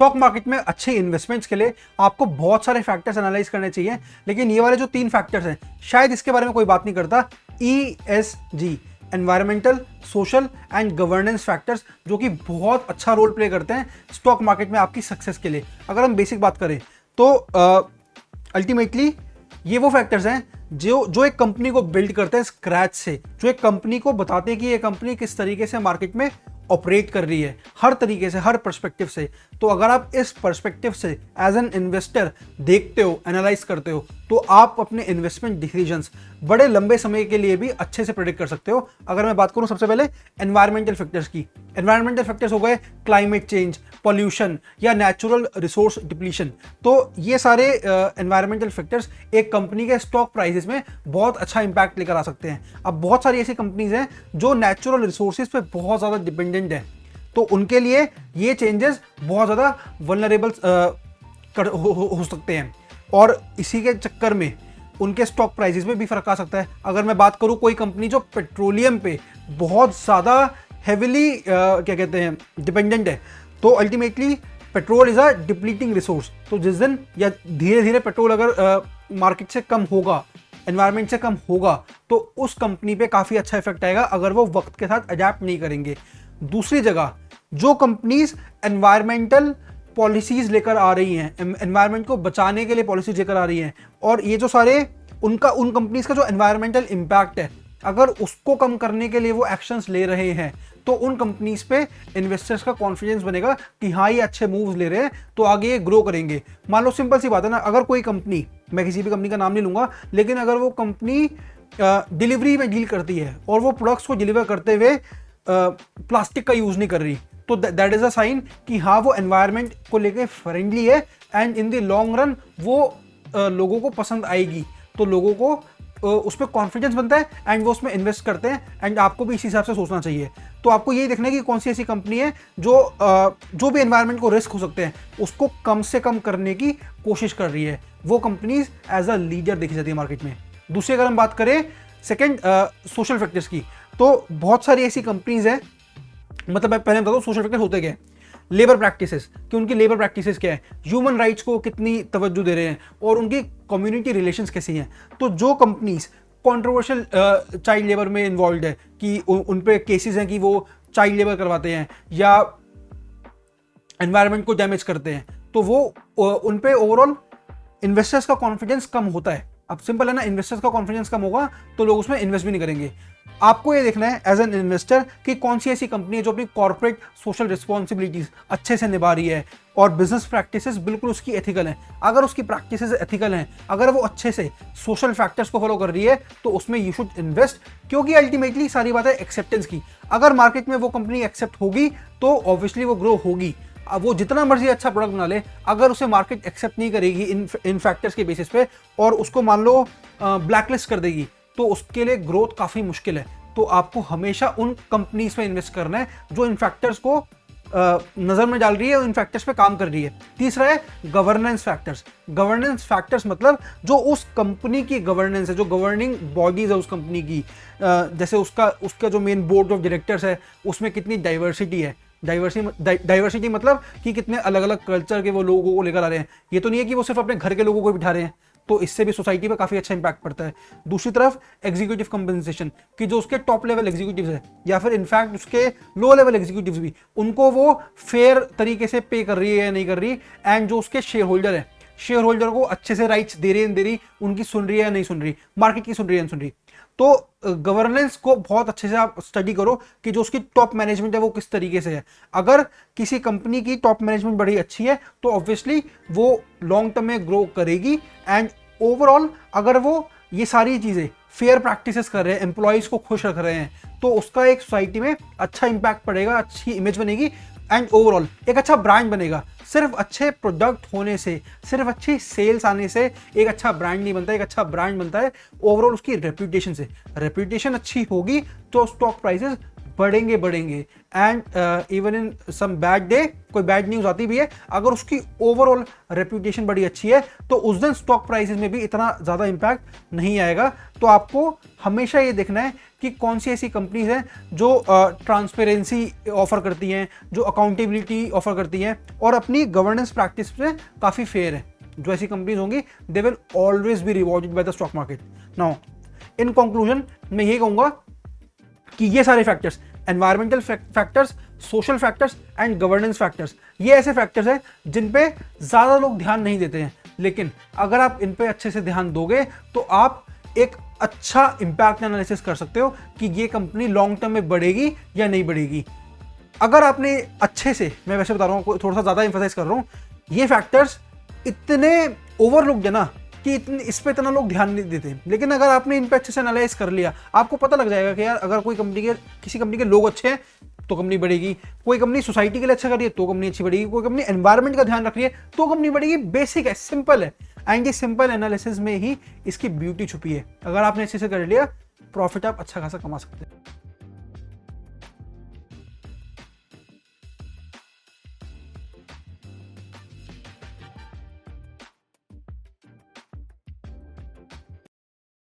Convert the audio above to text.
Stock market में अच्छे investments के लिए आपको बहुत सारे फैक्टर्स एनालाइज करने चाहिए, लेकिन ये वाले जो 3 फैक्टर्स हैं शायद इसके बारे में कोई बात नहीं करता। ESG, environmental, social and governance factors, जो कि बहुत अच्छा रोल प्ले करते हैं स्टॉक मार्केट में आपकी सक्सेस के लिए। अगर हम बेसिक बात करें तो अल्टीमेटली ये वो फैक्टर्स हैं जो एक कंपनी को बिल्ड करते हैं स्क्रैच से, जो एक कंपनी को बताते हैं कि ये कंपनी किस तरीके से मार्केट में ऑपरेट कर रही है, हर तरीके से, हर पर्सपेक्टिव से। तो अगर आप इस पर्सपेक्टिव से एज एन इन्वेस्टर देखते हो, एनालाइज करते हो, तो आप अपने इन्वेस्टमेंट डिसीजंस बड़े लंबे समय के लिए भी अच्छे से प्रेडिक्ट कर सकते हो। अगर मैं बात करूं सबसे पहले एनवायरमेंटल फैक्टर्स की, एनवायरमेंटल फैक्टर्स हो गए क्लाइमेट चेंज, पॉल्यूशन या नेचुरल रिसोर्स डिप्लीशन। तो ये सारे एनवायरमेंटल फैक्टर्स एक कंपनी के स्टॉक प्राइसेस में बहुत अच्छा इंपैक्ट लेकर आ सकते हैं। अब बहुत सारी ऐसी कंपनीज हैं जो नेचुरल रिसोर्सेज पे बहुत ज़्यादा डिपेंडेंट है, तो उनके लिए ये चेंजेस बहुत ज़्यादा वल्नरेबल हो सकते हैं, और इसी के चक्कर में उनके स्टॉक प्राइसेस में भी फर्क आ सकता है। अगर मैं बात करूं कोई कंपनी जो पेट्रोलियम पे बहुत ज़्यादा हेविली क्या कहते हैं डिपेंडेंट है, तो ultimately petrol is a depleting resource. तो जिस दिन या धीरे धीरे पेट्रोल अगर मार्केट से कम होगा, एनवायरनमेंट से कम होगा, तो उस कंपनी पे काफ़ी अच्छा इफेक्ट आएगा अगर वो वक्त के साथ अडेप्ट नहीं करेंगे। दूसरी जगह जो कंपनीज एनवायरमेंटल पॉलिसीज लेकर आ रही हैं, एनवायरनमेंट को बचाने के लिए पॉलिसीज लेकर आ रही हैं, और ये जो सारे उन कंपनीज का जो एनवायरमेंटल इम्पैक्ट है, अगर उसको कम करने के लिए वो एक्शंस ले रहे हैं, तो उन कंपनीज पे इन्वेस्टर्स का कॉन्फिडेंस बनेगा कि हाँ ये अच्छे मूव्स ले रहे हैं, तो आगे ये ग्रो करेंगे। मान लो सिंपल सी बात है ना, अगर कोई कंपनी, मैं किसी भी कंपनी का नाम नहीं लूंगा, लेकिन अगर वो कंपनी डिलीवरी में डील करती है और वो प्रोडक्ट्स को डिलीवर करते हुए प्लास्टिक का यूज नहीं कर रही, तो दैट इज अ साइन कि हाँ वो एनवायरनमेंट को लेके फ्रेंडली है, and in the long run वो लोगों को पसंद आएगी, तो लोगों को उस पर कॉन्फिडेंस बनता है एंड वो उसमें इन्वेस्ट करते हैं। एंड आपको भी इसी हिसाब से सोचना चाहिए। तो आपको यही देखना है कि कौन सी ऐसी कंपनी है जो भी एनवायरनमेंट को रिस्क हो सकते हैं उसको कम से कम करने की कोशिश कर रही है। वो कंपनीज एज अ लीडर देखी जाती है मार्केट में। दूसरी अगर हम बात करें सेकेंड सोशल फैक्टर्स की, तो बहुत सारी ऐसी कंपनीज हैं, मतलब मैं पहले बता दूं सोशल फैक्टर्स होते क्या है। लेबर प्रैक्टिसेस, कि उनकी लेबर प्रैक्टिसेस क्या है, ह्यूमन राइट्स को कितनी तवज्जो दे रहे हैं, और उनकी कम्युनिटी रिलेशंस कैसी हैं। तो जो कंपनीज कंट्रोवर्शियल चाइल्ड लेबर में इन्वॉल्व है, कि उन पे केसेस हैं कि वो चाइल्ड लेबर करवाते हैं या एनवायरनमेंट को डैमेज करते हैं, तो वो उन पे ओवरऑल इन्वेस्टर्स का कॉन्फिडेंस कम होता है। अब सिंपल है ना, इन्वेस्टर्स का कॉन्फिडेंस कम होगा तो लोग उसमें इन्वेस्ट भी नहीं करेंगे। आपको ये देखना है एज एन इन्वेस्टर कि कौन सी ऐसी कंपनी है जो अपनी कॉर्पोरेट सोशल रिस्पॉन्सिबिलिटीज अच्छे से निभा रही है और बिजनेस प्रैक्टिसेस बिल्कुल उसकी एथिकल हैं। अगर उसकी प्रैक्टिसेस एथिकल हैं, अगर वो अच्छे से सोशल फैक्टर्स को फॉलो कर रही है, तो उसमें यू शुड इन्वेस्ट, क्योंकि अल्टीमेटली सारी बात है एक्सेप्टेंस की। अगर मार्केट में वो कंपनी एक्सेप्ट होगी तो ऑब्वियसली वो ग्रो होगी। अब वो जितना मर्जी अच्छा प्रोडक्ट बना ले, अगर उसे मार्केट एक्सेप्ट नहीं करेगी इन फैक्टर्स के बेसिस पे, और उसको मान लो ब्लैकलिस्ट कर देगी, तो उसके लिए ग्रोथ काफ़ी मुश्किल है। तो आपको हमेशा उन कंपनीज में इन्वेस्ट करना है जो इन फैक्टर्स को नज़र में डाल रही है और इन फैक्टर्स पे काम कर रही है। तीसरा है गवर्नेंस फैक्टर्स। गवर्नेंस फैक्टर्स मतलब जो उस कंपनी की गवर्नेंस है, जो गवर्निंग बॉडीज है उस कंपनी की, जैसे उसका जो मेन बोर्ड ऑफ डायरेक्टर्स है उसमें कितनी डाइवर्सिटी है। डाइवर्सिटी मतलब कि कितने अलग अलग कल्चर के वो लोगों को लेकर आ रहे हैं। ये तो नहीं है कि वो सिर्फ अपने घर के लोगों को बिठा रहे हैं, तो इससे भी सोसाइटी पे काफ़ी अच्छा इंपैक्ट पड़ता है। दूसरी तरफ एग्जीक्यूटिव कंपनसेशन, कि जो उसके टॉप लेवल एग्जीक्यूटिव्स है या फिर इनफैक्ट उसके लो लेवल एग्जीक्यूटिव्स भी, उनको वो फेयर तरीके से पे कर रही है या नहीं कर रही, एंड जो उसके शेयर होल्डर है, शेयर होल्डर को अच्छे से राइट्स दे रही है, दे रही, उनकी सुन रही है या नहीं सुन रही, मार्केट की सुन रही है नहीं सुन रही। तो गवर्नेंस को बहुत अच्छे से आप स्टडी करो कि जो उसकी टॉप मैनेजमेंट है वो किस तरीके से है। अगर किसी कंपनी की टॉप मैनेजमेंट बड़ी अच्छी है तो ऑब्वियसली वो लॉन्ग टर्म में ग्रो करेगी, एंड ओवरऑल अगर वो ये सारी चीज़ें फेयर प्रैक्टिसेस कर रहे हैं, एम्प्लॉयज़ को खुश रख रहे हैं, तो उसका एक सोसाइटी में अच्छा इंपैक्ट पड़ेगा, अच्छी इमेज बनेगी, एंड ओवरऑल एक अच्छा ब्रांड बनेगा। सिर्फ अच्छे प्रोडक्ट होने से, सिर्फ अच्छी सेल्स आने से एक अच्छा ब्रांड नहीं बनता। एक अच्छा ब्रांड बनता है ओवरऑल उसकी रेप्यूटेशन से। रेप्यूटेशन अच्छी होगी तो स्टॉक प्राइसेस बढ़ेंगे बढ़ेंगे। And even in some bad day, कोई बैड न्यूज आती भी है, अगर उसकी ओवरऑल रेप्यूटेशन बड़ी अच्छी है तो उस दिन स्टॉक प्राइसेस में भी इतना ज़्यादा इम्पैक्ट नहीं आएगा। तो आपको हमेशा ये देखना है कि कौन सी ऐसी कंपनीज हैं जो ट्रांसपेरेंसी ऑफर करती हैं, जो अकाउंटेबिलिटी ऑफर करती हैं और अपनी गवर्नेंस प्रैक्टिस में काफ़ी फेयर है। जो ऐसी कंपनीज होंगी they will always be rewarded by the stock market. Now in conclusion मैं ये कहूँगा कि ये सारे factors, environmental factors, social factors and governance factors, ये ऐसे फैक्टर्स हैं जिन पे ज़्यादा लोग ध्यान नहीं देते हैं, लेकिन अगर आप इन पे अच्छे से ध्यान दोगे तो आप एक अच्छा इंपैक्ट एनालिसिस कर सकते हो कि ये कंपनी लॉन्ग टर्म में बढ़ेगी या नहीं बढ़ेगी। अगर आपने अच्छे से, मैं वैसे बता रहा हूँ, थोड़ा सा ज़्यादा एम्फसाइज कर रहा हूँ, ये फैक्टर्स इतने ओवरलुक्ड है ना कि इस पे इतना लोग ध्यान नहीं देते, लेकिन अगर आपने इन पे अच्छे से एनालाइज कर लिया, आपको पता लग जाएगा कि यार अगर कोई कंपनी के, किसी कंपनी के लोग अच्छे हैं तो कंपनी बढ़ेगी, कोई कंपनी सोसाइटी के लिए अच्छा कर रही है तो कंपनी अच्छी बढ़ेगी, कोई कंपनी एनवायरनमेंट का ध्यान रख रही है तो कंपनी बढ़ेगी। बेसिक है, सिंपल है, एंड ये सिंपल एनालिसिस में ही इसकी ब्यूटी छुपी है। अगर आपने अच्छे से कर लिया, प्रॉफिट आप अच्छा खासा कमा सकते हैं।